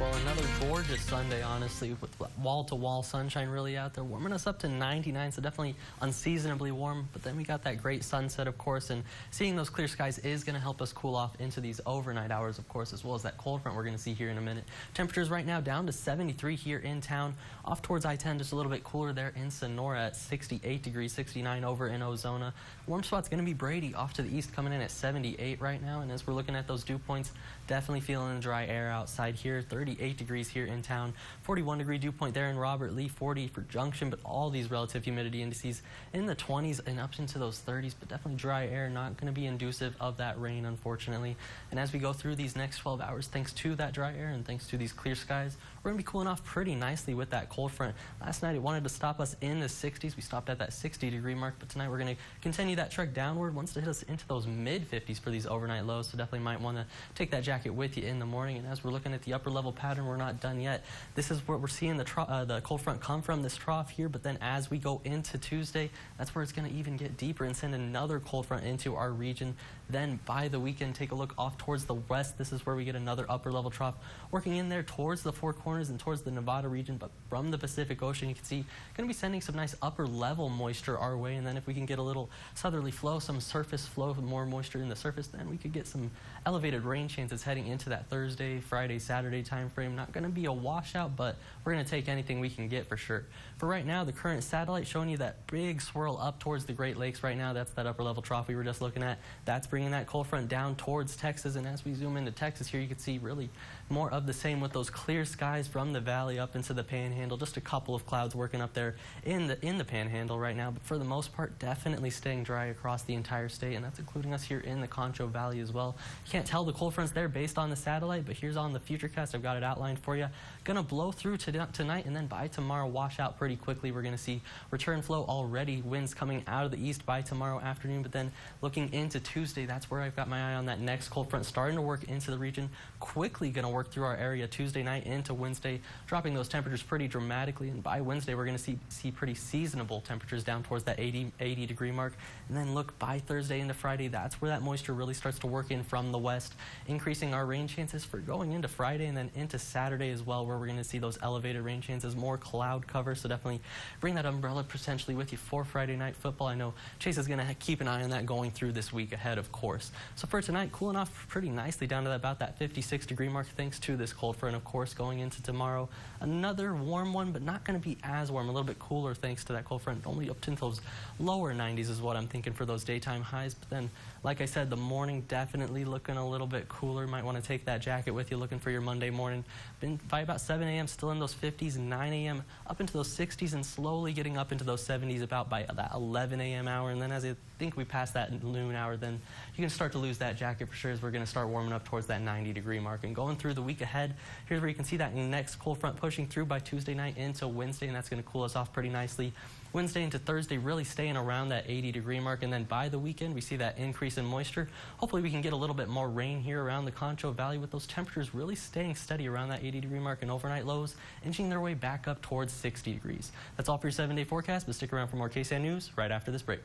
Well, another gorgeous Sunday, honestly, with wall-to-wall sunshine really out there, warming us up to 99, so definitely unseasonably warm. But then we got that great sunset, of course, and seeing those clear skies is going to help us cool off into these overnight hours, of course, as well as that cold front we're going to see here in a minute. Temperatures right now down to 73 here in town, off towards I-10, just a little bit cooler there in Sonora at 68 degrees, 69 over in Ozona. Warm spot's going to be Brady off to the east, coming in at 78 right now, and as we're looking at those dew points, definitely feeling the dry air outside here. 38 degrees here in town, 41 degree dew point there in Robert Lee, 40 for Junction, but all these relative humidity indices in the 20s and up into those 30s, but definitely dry air, not going to be inducive of that rain, unfortunately. And as we go through these next 12 hours, thanks to that dry air and thanks to these clear skies, we're going to be cooling off pretty nicely with that cold front. Last night it wanted to stop us in the 60s. We stopped at that 60 degree mark, but tonight we're going to continue that trek downward, wants to hit us into those mid 50s for these overnight lows, so definitely might want to take that jacket with you in the morning. And as we're looking at the upper level pattern, we're not done yet. This is where we're seeing the cold front come from, this trough here, but then as we go into Tuesday, that's where it's going to even get deeper and send another cold front into our region. Then by the weekend, take a look off towards the west. This is where we get another upper level trough working in there towards the Four Corners and towards the Nevada region, but from the Pacific Ocean, you can see going to be sending some nice upper level moisture our way. And then if we can get a little southerly flow, some surface flow, more moisture in the surface, then we could get some elevated rain chances heading into that Thursday, Friday, Saturday time frame. Not going to be a washout, but we're going to take anything we can get for sure. For right now, the current satellite showing you that big swirl up towards the Great Lakes right now. That's that upper level trough we were just looking at. That's bringing that cold front down towards Texas. And as we zoom into Texas here, you can see really more of the same with those clear skies from the valley up into the Panhandle. Just a couple of clouds working up there in the Panhandle right now, but for the most part, definitely staying dry across the entire state, and that's including us here in the Concho Valley as well. You can't tell the cold fronts there based on the satellite, but here's on the Futurecast. I've got it outlined for you. Gonna blow through tonight, and then by tomorrow, wash out pretty quickly. We're gonna see return flow already, winds coming out of the east by tomorrow afternoon, but then looking into Tuesday, that's where I've got my eye on that next cold front starting to work into the region. Quickly gonna work through our area Tuesday night into Wednesday, dropping those temperatures pretty dramatically, and by Wednesday, we're gonna see pretty seasonable temperatures down towards that 80 degree mark. And then look, by Thursday into Friday, that's where that moisture really starts to work in from the west, increasing our rain chances for going into Friday and then into Saturday as well, where we're going to see those elevated rain chances, more cloud cover. So definitely bring that umbrella potentially with you for Friday night football. I know Chase is going to keep an eye on that going through this week ahead, of course. So for tonight, cooling off pretty nicely down to about that 56 degree mark thanks to this cold front. Of course, going into tomorrow, another warm one, but not going to be as warm, a little bit cooler thanks to that cold front, only up to those lower 90s is what I'm thinking for those daytime highs. But then, like I said, the morning definitely looking a little bit cooler. Might want to take that jacket with you looking for your Monday morning. By about 7 a.m. still in those 50s, 9 a.m. up into those 60s, and slowly getting up into those 70s about by that 11 a.m. hour. And then as I think we pass that noon hour, then you can start to lose that jacket for sure, as we're going to start warming up towards that 90 degree mark. And going through the week ahead, here's where you can see that next cold front pushing through by Tuesday night into Wednesday, and that's going to cool us off pretty nicely. Wednesday into Thursday really staying around that 80 degree mark, and then by the weekend we see that increase in moisture. Hopefully we can get a little bit more rain here around the Concho Valley, with those temperatures really staying steady around that 80 degree mark, and overnight lows inching their way back up towards 60 degrees. That's all for your 7-day forecast, but stick around for more KSAN news right after this break.